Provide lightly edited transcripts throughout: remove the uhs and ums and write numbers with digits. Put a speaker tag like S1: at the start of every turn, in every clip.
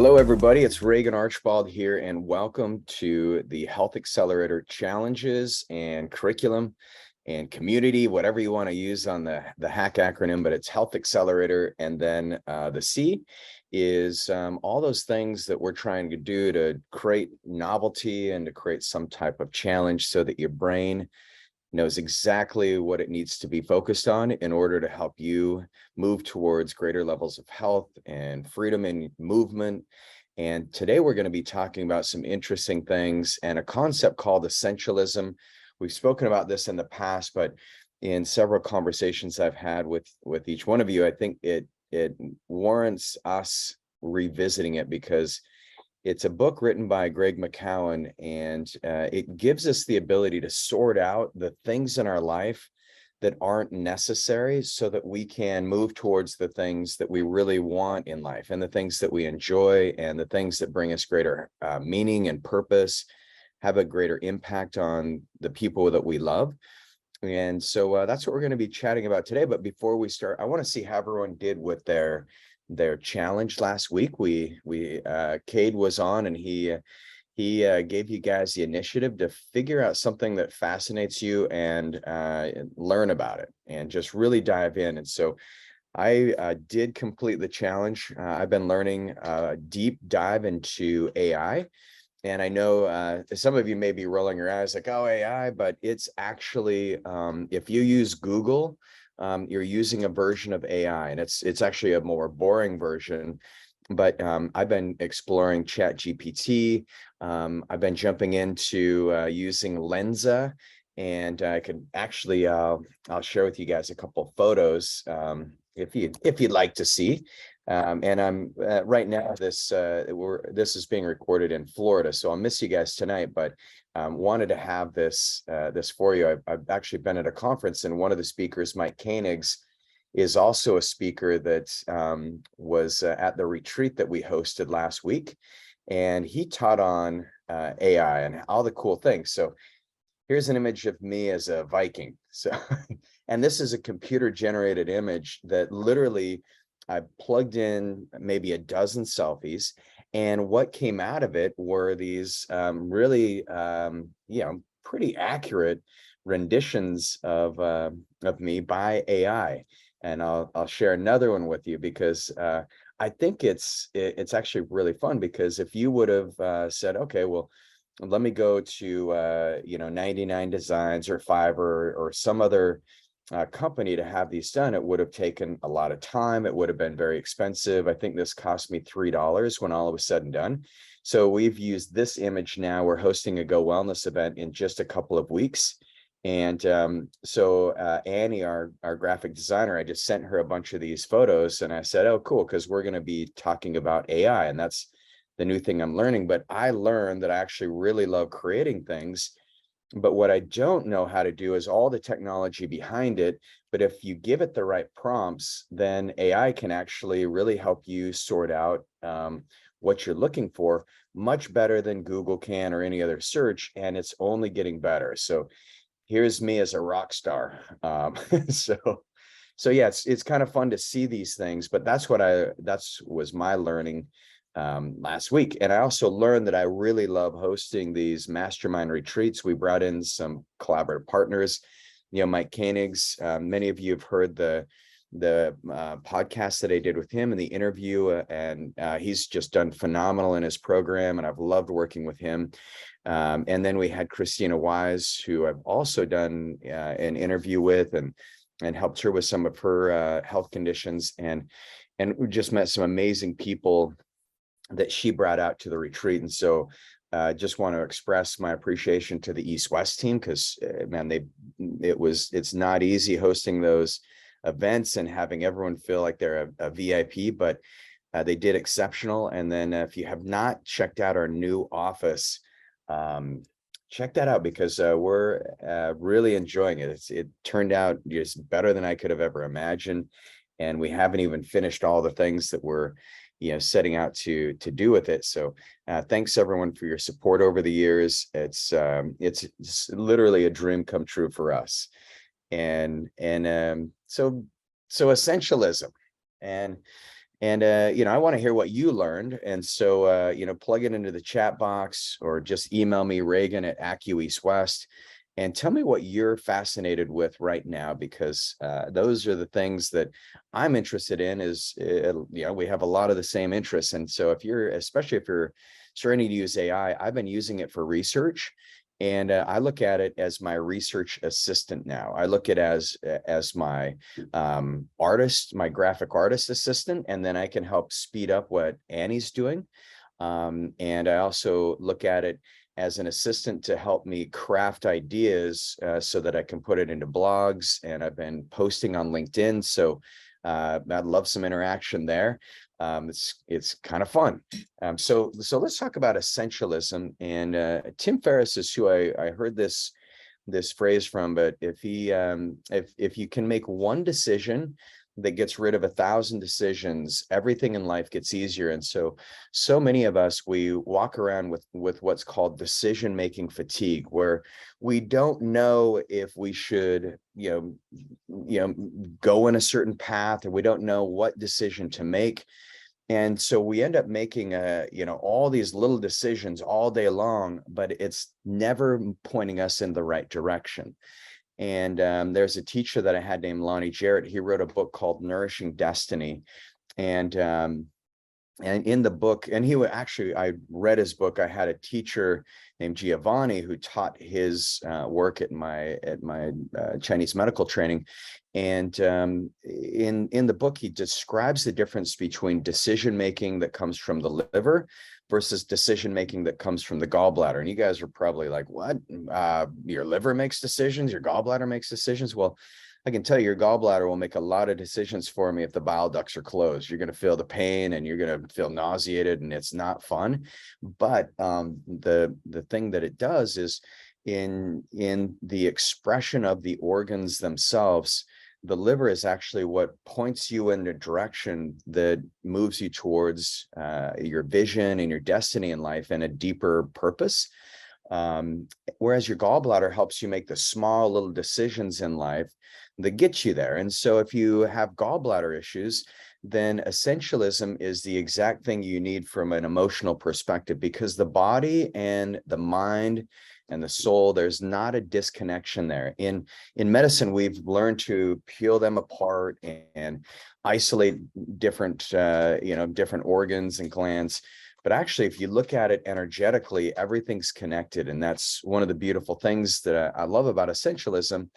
S1: Hello, everybody. It's Reagan Archibald here, and welcome to the Health Accelerator challenges and curriculum and community, whatever you want to use on the HACK acronym, but it's Health Accelerator. And then the C is all those things that we're trying to do to create novelty and to create some type of challenge so that your brain knows exactly what it needs to be focused on in order to help you move towards greater levels of health and freedom and movement. And today we're going to be talking about some interesting things and a concept called essentialism. We've spoken about this in the past, but in several conversations I've had with each one of you, I think it warrants us revisiting it because it's a book written by Greg McKeown, and it gives us the ability to sort out the things in our life that aren't necessary so that we can move towards the things that we really want in life and the things that we enjoy and the things that bring us greater meaning and purpose, have a greater impact on the people that we love. And so that's what we're going to be chatting about today. But before we start, I want to see how everyone did with their challenge last week. Cade was on, and he gave you guys the initiative to figure out something that fascinates you and learn about it and just really dive in. And so I did complete the challenge. I've been learning a deep dive into AI. And I know some of you may be rolling your eyes like, oh, AI, but it's actually, if you use Google, you're using a version of AI, and it's actually a more boring version. But I've been exploring ChatGPT. I've been jumping into using Lenza, and I could actually I'll share with you guys a couple photos if you'd like to see. And I'm right now this is being recorded in Florida, so I'll miss you guys tonight, but wanted to have this for you. I've actually been at a conference, and one of the speakers, Mike Koenigs, is also a speaker that was at the retreat that we hosted last week, and he taught on AI and all the cool things. So here's an image of me as a Viking. So, and this is a computer generated image that literally I plugged in maybe a dozen selfies, and what came out of it were these really, pretty accurate renditions of me by AI. And I'll share another one with you because I think it's actually really fun, because if you would have said, okay, well, let me go to 99 Designs or Fiverr or some other company to have these done, it would have taken a lot of time. It would have been very expensive. I think this cost me $3 when all was said and done. So we've used this image now. We're hosting a Go Wellness event in just a couple of weeks. And so Annie, our graphic designer, I just sent her a bunch of these photos, and I said, oh, cool, because we're going to be talking about AI, and that's the new thing I'm learning. But I learned that I actually really love creating things. But what I don't know how to do is all the technology behind it. But if you give it the right prompts, then AI can actually really help you sort out what you're looking for much better than Google can or any other search. And it's only getting better. So here's me as a rock star. So yeah, it's kind of fun to see these things. But that's was my learning last week. And I also learned that I really love hosting these mastermind retreats. We brought in some collaborative partners, Mike Koenigs. Many of you have heard the podcast that I did with him and the interview, and he's just done phenomenal in his program, and I've loved working with him. And then we had Christina Wise, who I've also done an interview with and helped her with some of her health conditions, and we just met some amazing people that she brought out to the retreat. And so just want to express my appreciation to the East West team, because man, it's not easy hosting those events and having everyone feel like they're a VIP, but they did exceptional. And then if you have not checked out our new office, check that out, because we're really enjoying it. It turned out just better than I could have ever imagined. And we haven't even finished all the things that we're setting out to do with it. So thanks everyone for your support over the years. It's literally a dream come true for us. And so essentialism, and And, I want to hear what you learned. And so, plug it into the chat box or just email me, Reagan at AccuEast West, and tell me what you're fascinated with right now, because those are the things that I'm interested in. We have a lot of the same interests. And so especially if you're starting to use AI, I've been using it for research. And I look at it as my research assistant now. I look at it as my my graphic artist assistant, and then I can help speed up what Annie's doing. And I also look at it as an assistant to help me craft ideas so that I can put it into blogs. And I've been posting on LinkedIn, so I'd love some interaction there. It's kind of fun. So let's talk about essentialism. And Tim Ferriss is who I heard this phrase from. But if you can make one decision that gets rid of 1,000 decisions, everything in life gets easier. And so many of us, we walk around with what's called decision-making fatigue, where we don't know if we should, go in a certain path, or we don't know what decision to make. And so we end up making all these little decisions all day long, but it's never pointing us in the right direction. And there's a teacher that I had named Lonnie Jarrett. He wrote a book called Nourishing Destiny. And in the book, and I read his book. I had a teacher named Giovanni who taught his work at my Chinese medical training. And in the book, he describes the difference between decision making that comes from the liver versus decision making that comes from the gallbladder. And you guys are probably like, what? Your liver makes decisions, your gallbladder makes decisions? Well, I can tell you, your gallbladder will make a lot of decisions for me if the bile ducts are closed. You're going to feel the pain and you're going to feel nauseated, and it's not fun. But the thing that it does is in the expression of the organs themselves, the liver is actually what points you in the direction that moves you towards your vision and your destiny in life and a deeper purpose. Whereas your gallbladder helps you make the small little decisions in life that get you there. And so if you have gallbladder issues, then essentialism is the exact thing you need from an emotional perspective, because the body and the mind and the soul, there's not a disconnection there. In medicine, we've learned to peel them apart and isolate different different organs and glands. But actually, if you look at it energetically, everything's connected. And that's one of the beautiful things that I love about essentialism,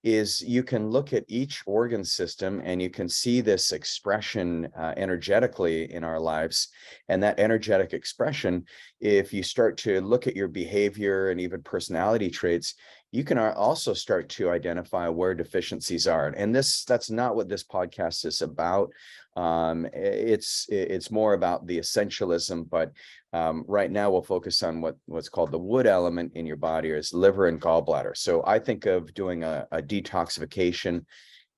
S1: is you can look at each organ system and you can see this expression energetically in our lives. And that energetic expression, if you start to look at your behavior and even personality traits, you can also start to identify where deficiencies are. And that's not what this podcast is about. It's more about the essentialism, but right now we'll focus on what's called the wood element in your body, or is liver and gallbladder. So I think of doing a detoxification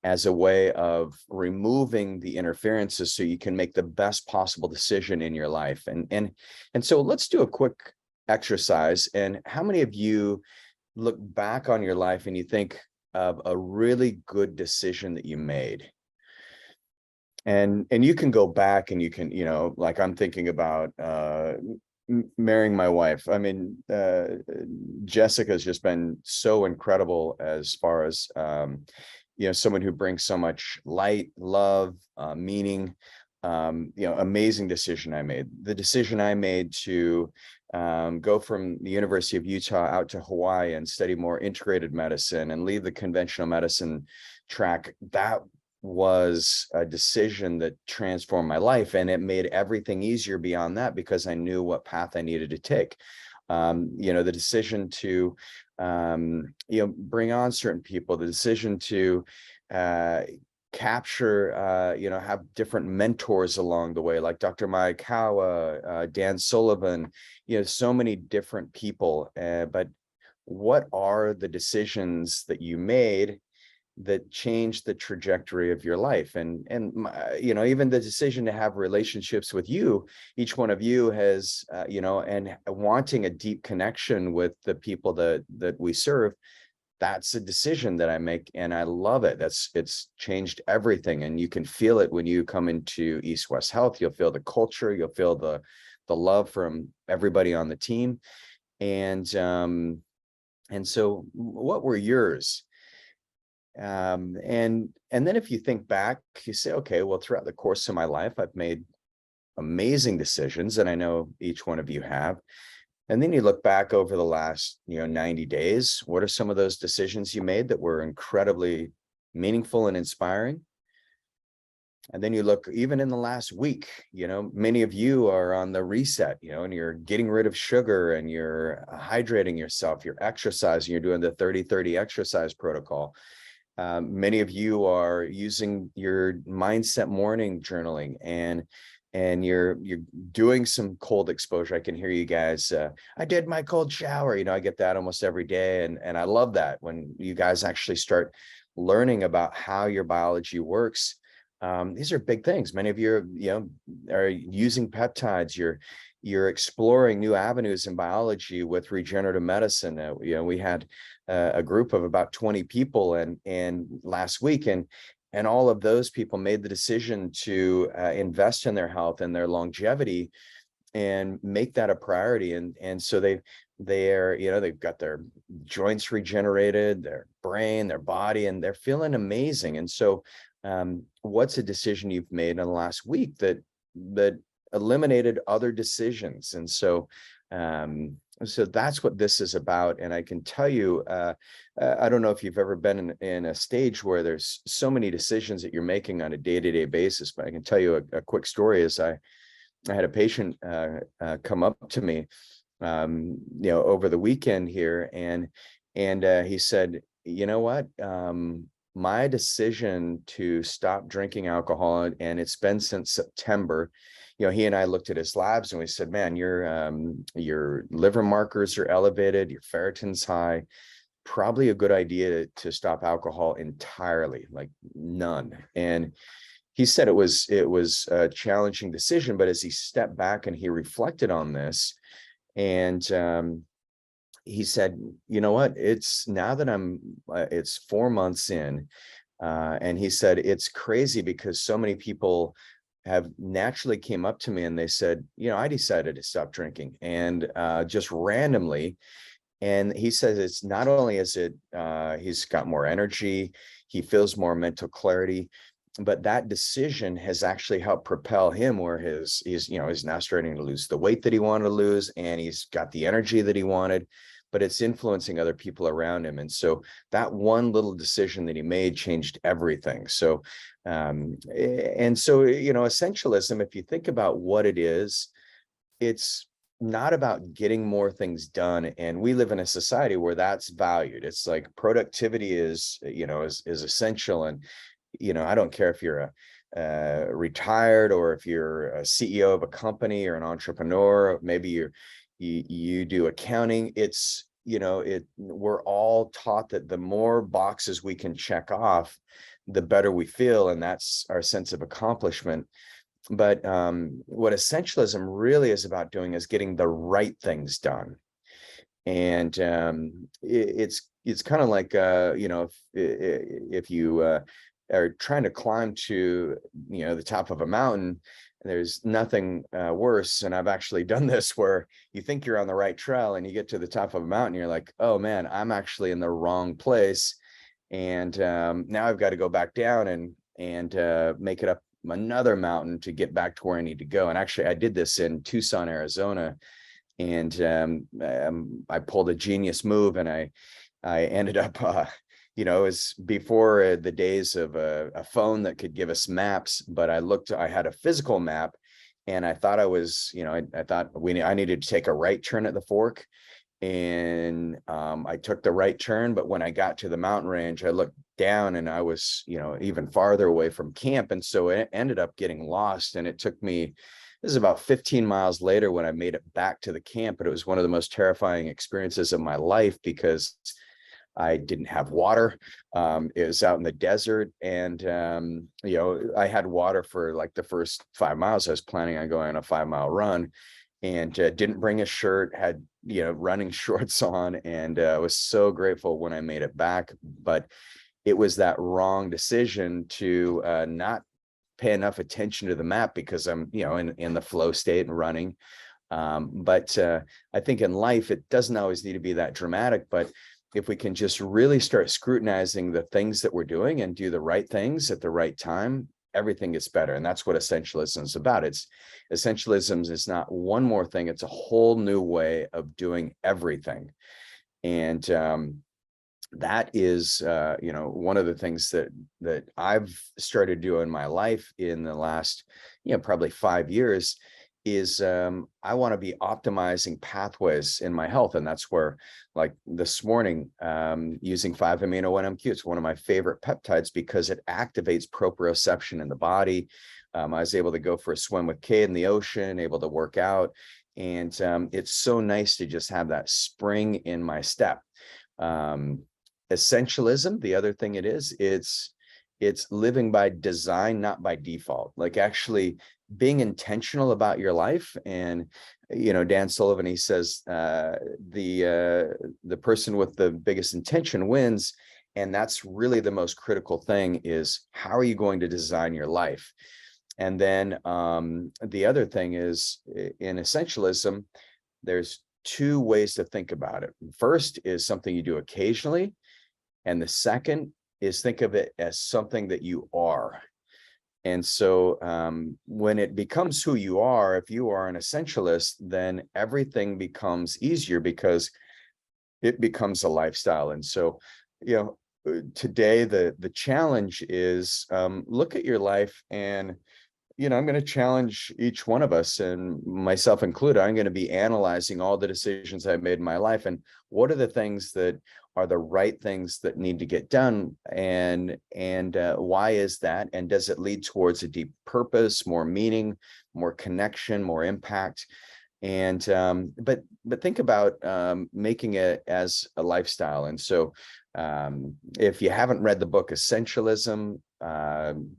S1: as a way of removing the interferences so you can make the best possible decision in your life. And so let's do a quick exercise. And how many of you look back on your life and you think of a really good decision that you made? And you can go back and you can, like I'm thinking about marrying my wife. I mean, Jessica's just been so incredible as far as, someone who brings so much light, love, meaning, amazing decision I made. The decision I made to go from the University of Utah out to Hawaii and study more integrated medicine and leave the conventional medicine track, that was a decision that transformed my life, and it made everything easier beyond that because I knew what path I needed to take. The decision to bring on certain people, the decision to capture have different mentors along the way, like Dr. Maekawa, Dan Sullivan, so many different people. But what are the decisions that you made that changed the trajectory of your life? And even the decision to have relationships with you, each one of you has and wanting a deep connection with the people that we serve, that's a decision that I make, and I love it. It's changed everything. And you can feel it when you come into East West Health. You'll feel the culture, you'll feel the love from everybody on the team. And so what were yours? And then if you think back, you say, okay, well, throughout the course of my life, I've made amazing decisions, and I know each one of you have. And then you look back over the last, 90 days, what are some of those decisions you made that were incredibly meaningful and inspiring? And then you look even in the last week, many of you are on the reset, and you're getting rid of sugar, and you're hydrating yourself, you're exercising, you're doing the 30-30 exercise protocol. Many of you are using your mindset morning journaling, and you're doing some cold exposure. I can hear you guys. I did my cold shower. I get that almost every day. And I love that when you guys actually start learning about how your biology works. These are big things. Many of you are using peptides. You're exploring new avenues in biology with regenerative medicine. We had a group of about 20 people and last week, and all of those people made the decision to invest in their health and their longevity and make that a priority. And so they've got their joints regenerated, their brain, their body, and they're feeling amazing. And so what's a decision you've made in the last week that eliminated other decisions? And so that's what this is about. And I can tell you, I don't know if you've ever been in a stage where there's so many decisions that you're making on a day-to-day basis, but I can tell you a quick story. Is I had a patient come up to me, over the weekend here, and he said, you know what? My decision to stop drinking alcohol, and it's been since September. He and I looked at his labs and we said, man, your liver markers are elevated, your ferritin's high, probably a good idea to stop alcohol entirely, like none. And he said it was a challenging decision, but as he stepped back and he reflected on this, and he said, you know what, it's now that it's 4 months in, and he said, it's crazy because so many people have naturally came up to me and they said, I decided to stop drinking, and just randomly. And he says it's not only is it he's got more energy, he feels more mental clarity, but that decision has actually helped propel him where he's now starting to lose the weight that he wanted to lose, and he's got the energy that he wanted, but it's influencing other people around him. And so that one little decision that he made changed everything. So, essentialism, if you think about what it is, it's not about getting more things done. And we live in a society where that's valued. It's like productivity is essential. And, I don't care if you're retired or if you're a CEO of a company or an entrepreneur, maybe you do accounting. It's, we're all taught that the more boxes we can check off, the better we feel. And that's our sense of accomplishment. But what essentialism really is about doing is getting the right things done. And it's kind of like, if you are trying to climb to, the top of a mountain, there's nothing worse. And I've actually done this where you think you're on the right trail and you get to the top of a mountain, you're like, oh man, I'm actually in the wrong place. And now I've got to go back down and make it up another mountain to get back to where I need to go. And actually I did this in Tucson, Arizona, and I pulled a genius move, and I ended up it was before the days of a phone that could give us maps, but I had a physical map, and I thought I was, I thought I needed to take a right turn at the fork, and I took the right turn. But when I got to the mountain range, I looked down and I was, even farther away from camp. And so it ended up getting lost. And it took me, this is about 15 miles later when I made it back to the camp. But it was one of the most terrifying experiences of my life because I didn't have water. It was out in the desert, and I had water for like the first 5 miles. I was planning on going on a 5-mile run, and didn't bring a shirt, had, running shorts on, and was so grateful when I made it back. But it was that wrong decision to not pay enough attention to the map because I'm, in the flow state and running. But I think in life, it doesn't always need to be that dramatic, but if we can just really start scrutinizing the things that we're doing and do the right things at the right time, everything gets better. And that's what essentialism is about. Essentialism is not one more thing. It's a whole new way of doing everything. And that is, one of the things that I've started doing in my life in the last, probably 5 years is I want to be optimizing pathways in my health. And that's where, like this morning, using 5-amino-1-MQ, it's one of my favorite peptides because it activates proprioception in the body. I was able to go for a swim with Kate in the ocean, able to work out. And it's so nice to just have that spring in my step. Essentialism, the other thing it's living by design, not by default, like actually being intentional about your life. And, Dan Sullivan, he says, the person with the biggest intention wins. And that's really the most critical thing, is how are you going to design your life? And then the other thing is, in essentialism, there's two ways to think about it. First is something you do occasionally. And the second is think of it as something that you are. And so when it becomes who you are, if you are an essentialist, then everything becomes easier because it becomes a lifestyle. And so, today the challenge is look at your life, and I'm going to challenge each one of us, and myself included. I'm going to be analyzing all the decisions I've made in my life, and what are the things that are the right things that need to get done, and why is that, and does it lead towards a deep purpose, more meaning, more connection, more impact? And but think about making it as a lifestyle. And so if you haven't read the book Essentialism,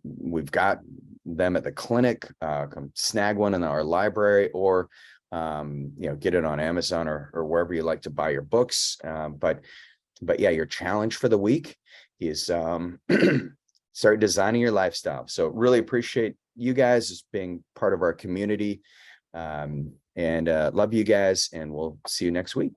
S1: we've got them at the clinic. Come snag one in our library, or get it on Amazon or wherever you like to buy your books. But yeah, your challenge for the week is start designing your lifestyle. So really appreciate you guys as being part of our community, and love you guys, and we'll see you next week.